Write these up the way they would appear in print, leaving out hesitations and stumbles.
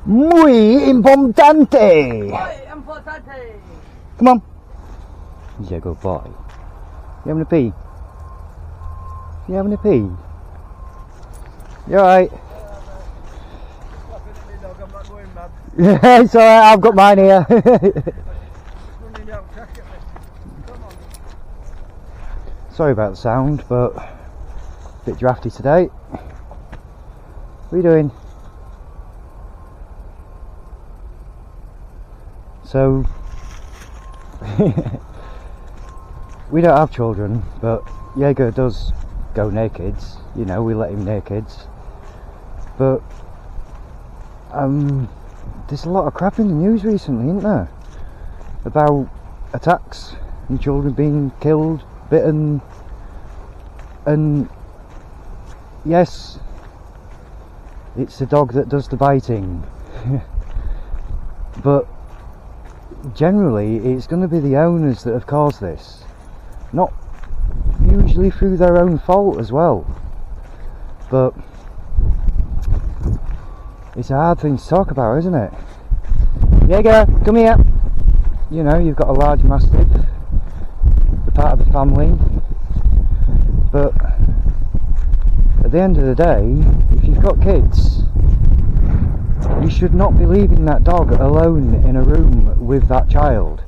Muy importante. Come on. Yeah, good boy. You having a pee? You having a pee? You alright? Yeah, it's alright, I've got mine here. Sorry about the sound, but a bit drafty today. What are you doing? So, we don't have children, but Jäga does go nakeds. You know, we let him nakeds. But there's a lot of crap in the news recently, isn't there? About attacks and children being killed, bitten, and yes, it's the dog that does the biting. But generally it's going to be the owners that have caused this, not usually through their own fault as well, but it's a hard thing to talk about, isn't it? Jäga, come here. You know, you've got a large mastiff, the part of the family, but at the end of the day, if you've got kids, you should not be leaving that dog alone in a room with that child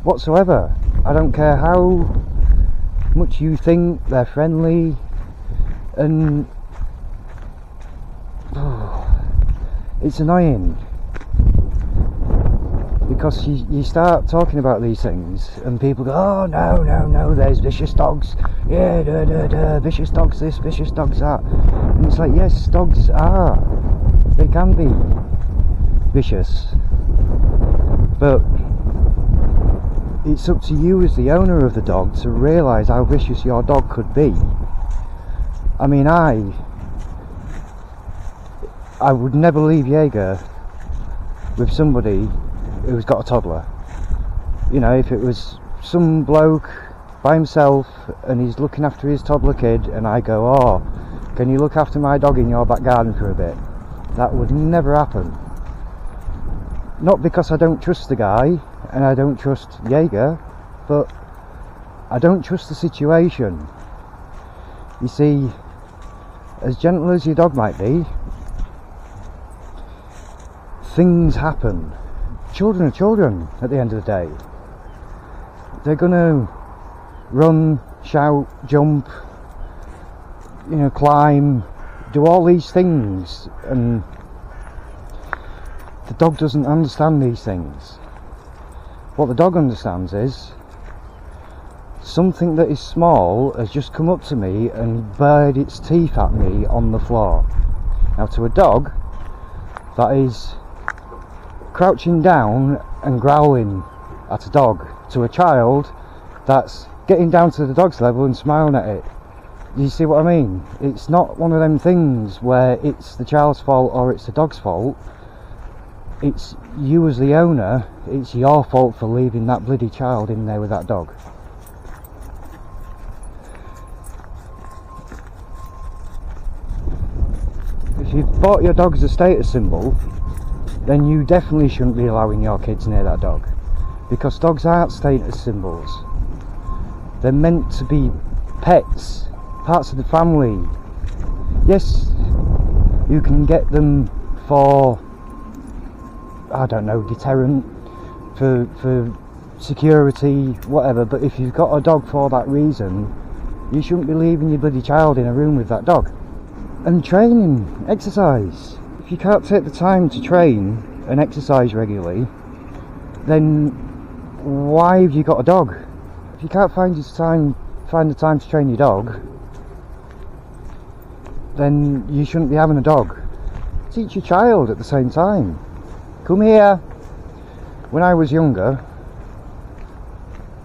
whatsoever. I don't care how much you think they're friendly, and it's annoying because you start talking about these things and people go, oh no, there's vicious dogs, yeah, vicious dogs this, vicious dogs that, and it's like, yes, dogs they can be vicious, but it's up to you as the owner of the dog to realise how vicious your dog could be. I mean, I would never leave Jäga with somebody who's got a toddler. You know, if it was some bloke by himself and he's looking after his toddler kid and I go, oh, can you look after my dog in your back garden for a bit? That would never happen. Not because I don't trust the guy and I don't trust Jäga, but I don't trust the situation. You see, as gentle as your dog might be, things happen. Children are children at the end of the day. They're gonna run, shout, jump, you know, climb, do all these things, and the dog doesn't understand these things. What the dog understands is something that is small has just come up to me and bared its teeth at me on the floor. Now, to a dog, that is crouching down and growling at a dog. To a child, that's getting down to the dog's level and smiling at it. You see what I mean? It's not one of them things where it's the child's fault or it's the dog's fault. It's you as the owner, it's your fault for leaving that bloody child in there with that dog. If you've bought your dog as a status symbol, then you definitely shouldn't be allowing your kids near that dog, because dogs aren't status symbols. They're meant to be pets, parts of the family. Yes, you can get them for, I don't know, deterrent, for security, whatever, but if you've got a dog for that reason, you shouldn't be leaving your bloody child in a room with that dog. And training, exercise. If you can't take the time to train and exercise regularly, then why have you got a dog? If you can't find the time to train your dog, then you shouldn't be having a dog. Teach your child at the same time. Come here. When I was younger,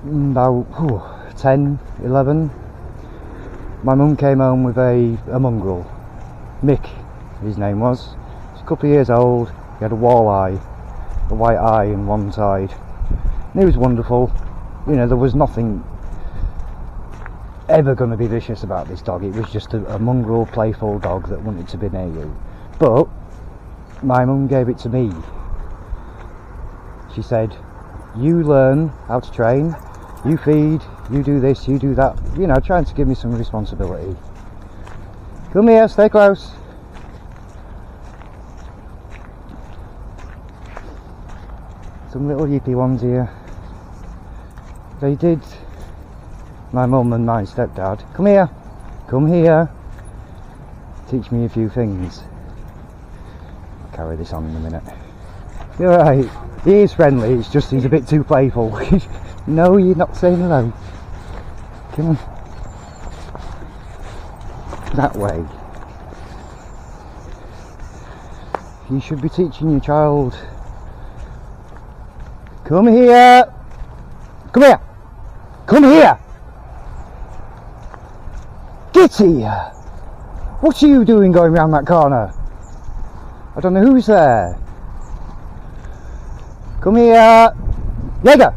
about 10, 11, my mum came home with a mongrel. Mick, his name was. He was a couple of years old. He had a walleye, a white eye in one side. And he was wonderful. You know, there was nothing ever going to be vicious about this dog. It was just a mongrel, playful dog that wanted to be near you. But my mum gave it to me. She said, you learn how to train, you feed, you do this, you do that, you know, trying to give me some responsibility. Come here, stay close. Some little yippy ones here. They did, my mum and my stepdad, come here, teach me a few things. I'll carry this on in a minute. You're right, he is friendly, it's just he's a bit too playful. No, you're not saying hello. Come on. That way. You should be teaching your child. Come here! Come here! Come here! Get here! What are you doing going round that corner? I don't know who's there. Come here! Jäga!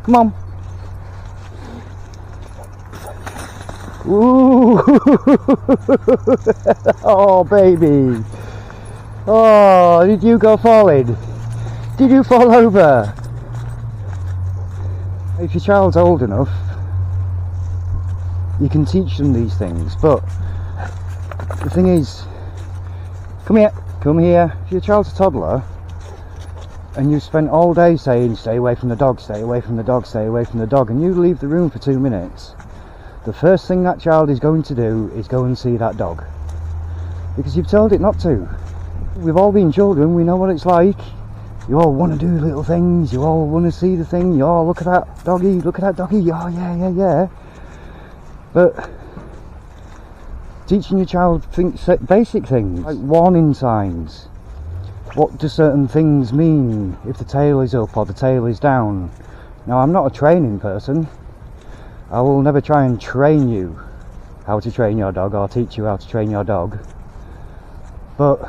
Come on! Ooh! Oh, baby! Oh, did you go falling? Did you fall over? If your child's old enough, you can teach them these things, but the thing is, come here. If your child's a toddler and you've spent all day saying stay away from the dog, stay away from the dog, stay away from the dog, and you leave the room for 2 minutes, the first thing that child is going to do is go and see that dog, because you've told it not to. We've all been children, we know what it's like. You all want to do little things, you all want to see the thing, you all look at that doggy, oh yeah. But teaching your child basic things, like warning signs. What do certain things mean if the tail is up or the tail is down? Now, I'm not a training person. I will never try and train you how to train your dog or teach you how to train your dog. But,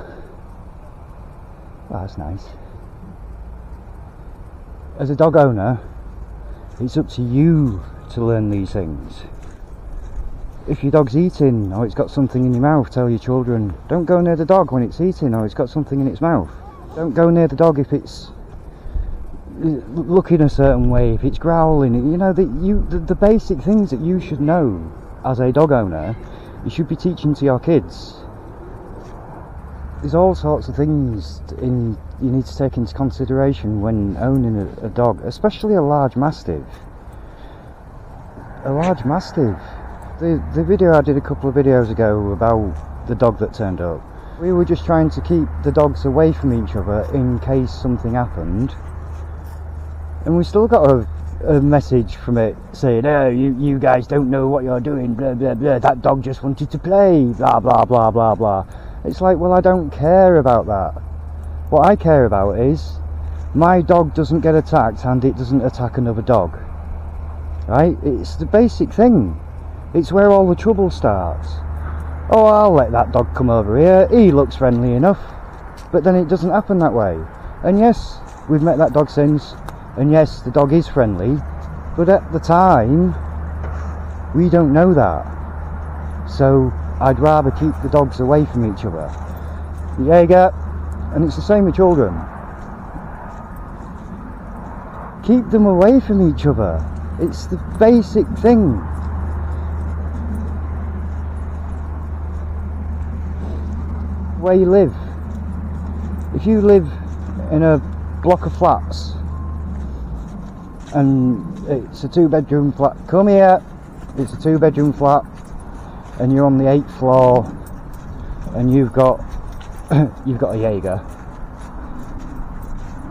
well, that's nice. As a dog owner, it's up to you to learn these things. If your dog's eating or it's got something in your mouth, tell your children, don't go near the dog when it's eating or it's got something in its mouth. Don't go near the dog if it's looking a certain way, if it's growling. You know, the basic things that you should know as a dog owner, you should be teaching to your kids. There's all sorts of things you need to take into consideration when owning a dog, especially a large mastiff. A large mastiff. The video I did a couple of videos ago about the dog that turned up, we were just trying to keep the dogs away from each other in case something happened, and we still got a message from it saying, oh, you guys don't know what you're doing, blah blah blah, that dog just wanted to play, blah blah blah blah blah. It's like, well, I don't care about that. What I care about is my dog doesn't get attacked and it doesn't attack another dog, right? It's the basic thing. It's where all the trouble starts. Oh, I'll let that dog come over here, he looks friendly enough, but then it doesn't happen that way. And yes, we've met that dog since, and yes, the dog is friendly, but at the time we don't know that. So I'd rather keep the dogs away from each other. Jäga, and it's the same with children. Keep them away from each other. It's the basic thing. Where you live. If you live in a block of flats and it's a 2-bedroom flat, come here, it's a 2-bedroom flat and you're on the 8th floor and you've got a Jäga,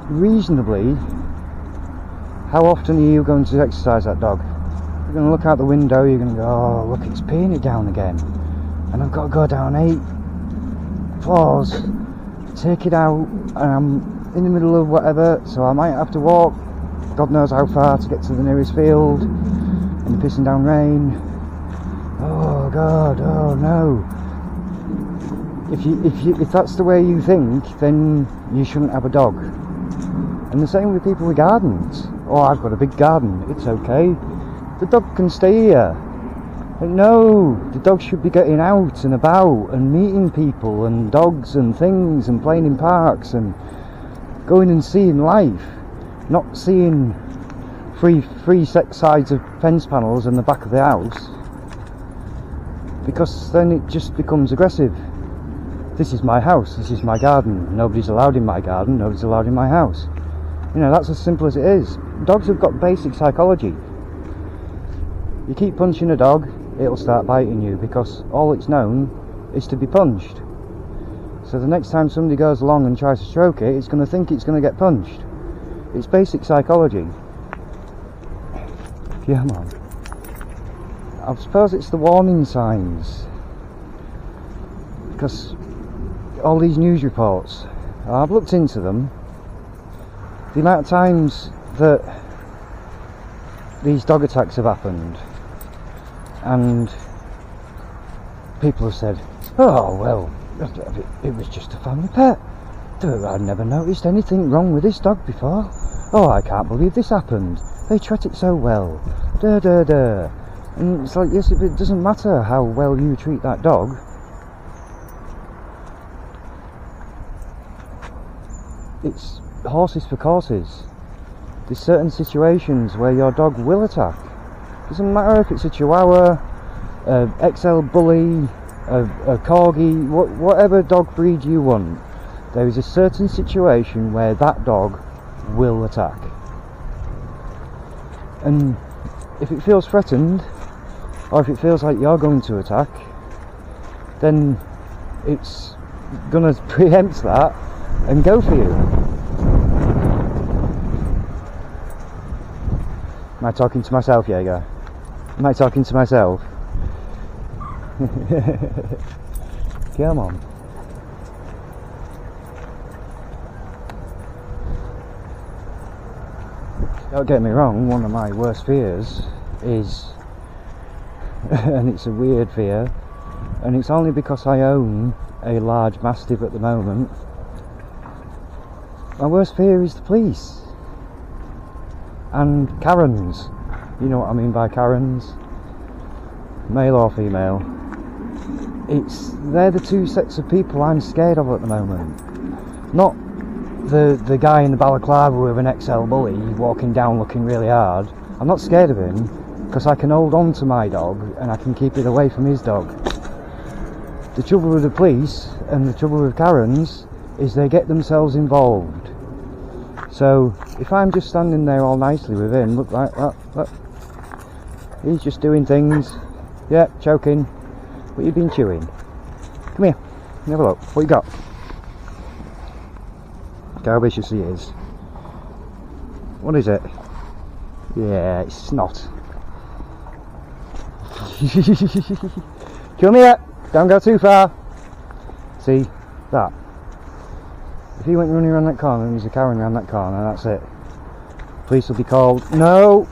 reasonably, how often are you going to exercise that dog? You're going to look out the window, you're going to go, oh look, it's peeing it down again, and I've got to go down 8 floors, take it out, and I'm in the middle of whatever, so I might have to walk God knows how far to get to the nearest field in the pissing down rain. Oh God, oh no. If that's the way you think, then you shouldn't have a dog. And the same with people with gardens. Oh, I've got a big garden, it's okay, the dog can stay here. No, the dog should be getting out and about and meeting people and dogs and things and playing in parks and going and seeing life, not seeing three sides of fence panels in the back of the house, because then it just becomes aggressive. This is my house, this is my garden, nobody's allowed in my garden, nobody's allowed in my house. You know, that's as simple as it is. Dogs have got basic psychology. You keep punching a dog, it'll start biting you, because all it's known is to be punched. So the next time somebody goes along and tries to stroke it, it's going to think it's going to get punched. It's basic psychology. Yeah, man. I suppose it's the warning signs, because all these news reports, I've looked into them. The amount of times that these dog attacks have happened, and people have said, oh well, it was just a family pet, I'd never noticed anything wrong with this dog before, oh I can't believe this happened, they treat it so well, and it's like, yes, it doesn't matter how well you treat that dog. It's horses for courses. There's certain situations where your dog will attack. Doesn't matter if it's a Chihuahua, a XL Bully, a Corgi, whatever dog breed you want. There is a certain situation where that dog will attack. And if it feels threatened, or if it feels like you're going to attack, then it's gonna preempt that and go for you. Am I talking to myself, Jäga? Am I talking to myself? Come on. Don't get me wrong, one of my worst fears is, and it's a weird fear, and it's only because I own a large Mastiff at the moment. My worst fear is the police and Karens. You know what I mean by Karens, male or female. They're the two sets of people I'm scared of at the moment. Not the guy in the balaclava with an XL Bully walking down looking really hard. I'm not scared of him because I can hold on to my dog and I can keep it away from his dog. The trouble with the police and the trouble with Karens is they get themselves involved. So if I'm just standing there all nicely with him, look like that, look, he's just doing things, yeah, choking. What you been chewing? Come here, have a look, what you got? Look how vicious he is. What is it? Yeah, it's snot. Come here, don't go too far. See, that. If he went running around that corner and there's a Karen around that corner, that's it. Police will be called. No!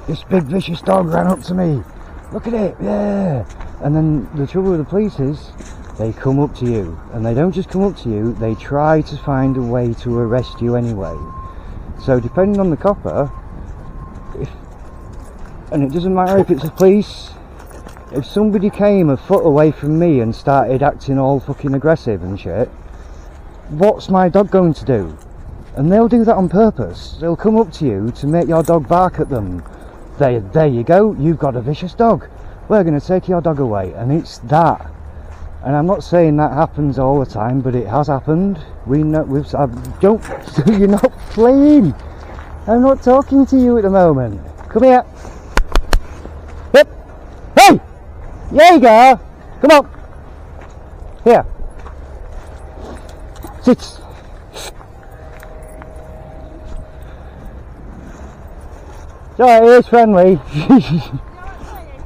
This big vicious dog ran up to me. Look at it, yeah! And then the trouble with the police is, they come up to you. And they don't just come up to you, they try to find a way to arrest you anyway. So depending on the copper, and it doesn't matter if it's the police, if somebody came a foot away from me and started acting all fucking aggressive and shit, what's my dog going to do? And they'll do that on purpose. They'll come up to you to make your dog bark at them. There you go, you've got a vicious dog. We're going to take your dog away. And it's that. And I'm not saying that happens all the time, but it has happened. We know, don't, you're not playing. I'm not talking to you at the moment. Come here. Yep. Hey! Jäga! Come on. Here. Sit. Yeah, it is friendly.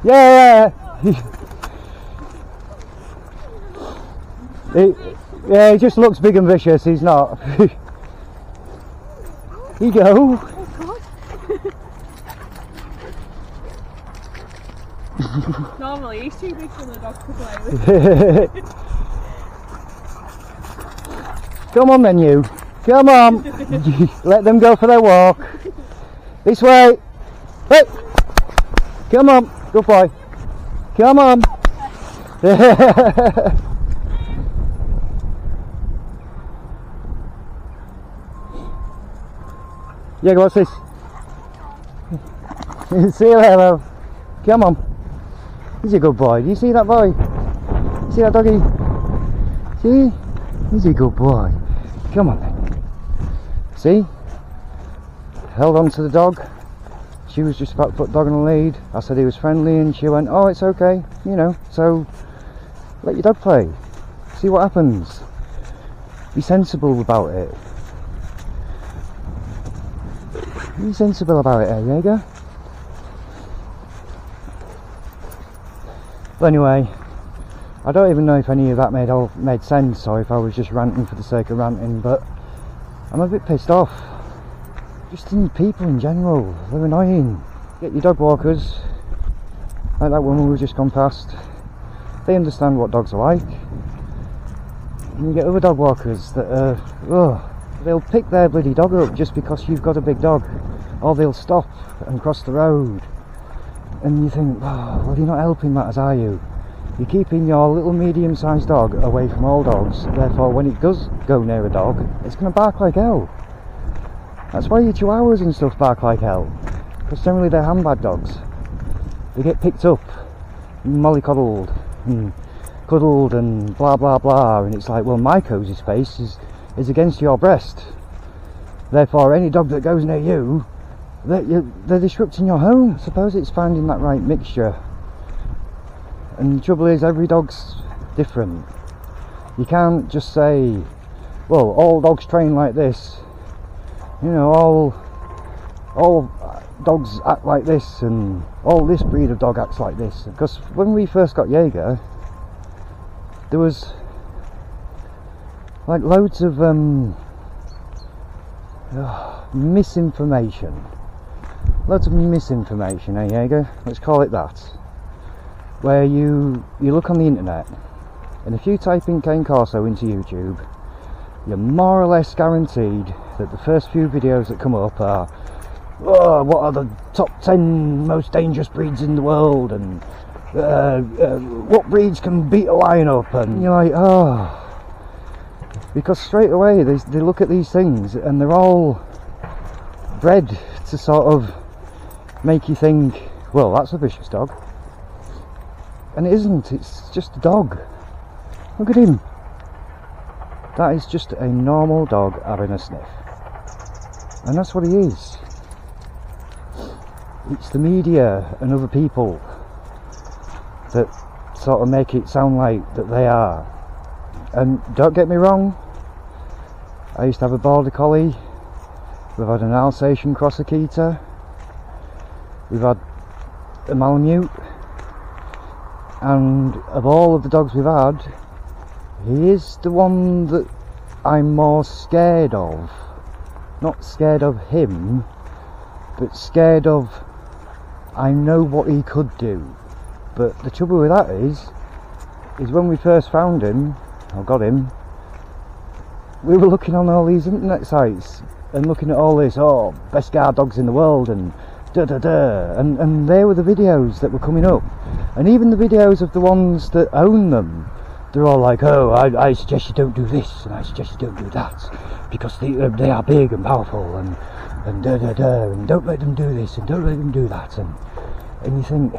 Yeah. He just looks big and vicious. He's not. Here you go. Normally he's too big for the dog to play with. Come on then, you. Come on. Let them go for their walk. This way. Hey. Come on. Good boy. Come on. Jäga, what's this? See you later, love. Come on. He's a good boy. Do you see that boy? See that doggy? See? He's a good boy. Come on then. See? Held on to the dog. She was just about to put the dog on the lead. I said he was friendly and she went, oh, it's okay, you know, so let your dog play. See what happens. Be sensible about it. Be sensible about it, eh, Jäga? But anyway, I don't even know if any of that made sense or if I was just ranting for the sake of ranting, but I'm a bit pissed off. Just in people in general, they're annoying. Get your dog walkers, like that woman we've just gone past. They understand what dogs are like. And you get other dog walkers that they'll pick their bloody dog up just because you've got a big dog, or they'll stop and cross the road. And you think, oh, well, you're not helping matters, are you? You're keeping your little medium-sized dog away from all dogs, therefore when it does go near a dog, it's going to bark like hell. That's why your chihuahuas and stuff bark like hell, because generally they're handbag dogs. They get picked up, mollycoddled, and cuddled and blah blah blah, and it's like, well, my cosy space is against your breast. Therefore any dog that goes near you, they're disrupting your home. Suppose it's finding that right mixture. And the trouble is, every dog's different. You can't just say, well, all dogs train like this, you know, all dogs act like this, and all this breed of dog acts like this. Because when we first got Jäga, there was like loads of misinformation. Lots of misinformation, eh, Jäga? Let's call it that. Where you look on the internet, and if you type in Cane Corso into YouTube, you're more or less guaranteed that the first few videos that come up are, oh, what are the top 10 most dangerous breeds in the world, and what breeds can beat a lion up, and you're like, oh. Because straight away they look at these things and they're all bred to sort of make you think, well, that's a vicious dog. And it isn't, it's just a dog. Look at him. That is just a normal dog having a sniff. And that's what he is. It's the media and other people that sort of make it sound like that they are. And don't get me wrong, I used to have a border collie, we've had an Alsatian Cross Akita, we've had a Malamute, and of all of the dogs we've had, he is the one that I'm more scared of. Not scared of him, but scared of, I know what he could do. But the trouble with that is when we first found him, or got him, we were looking on all these internet sites and looking at all this, oh, best guard dogs in the world, and and there were the videos that were coming up, and even the videos of the ones that own them, they're all like, oh, I suggest you don't do this, and I suggest you don't do that, because they are big and powerful, and and don't let them do this, and don't let them do that, and you think,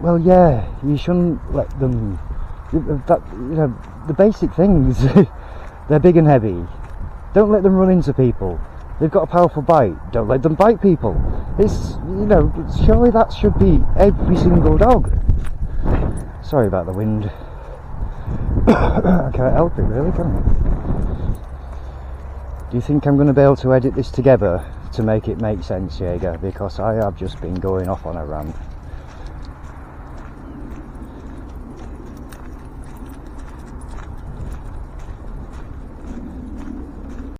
well, yeah, you shouldn't let them, that, you know, the basic things, they're big and heavy, don't let them run into people. They've got a powerful bite, don't let them bite people. It's, you know, surely that should be every single dog. Sorry about the wind. I can't help it really, can I? Do you think I'm going to be able to edit this together to make it make sense, Jäga? Because I have just been going off on a rant.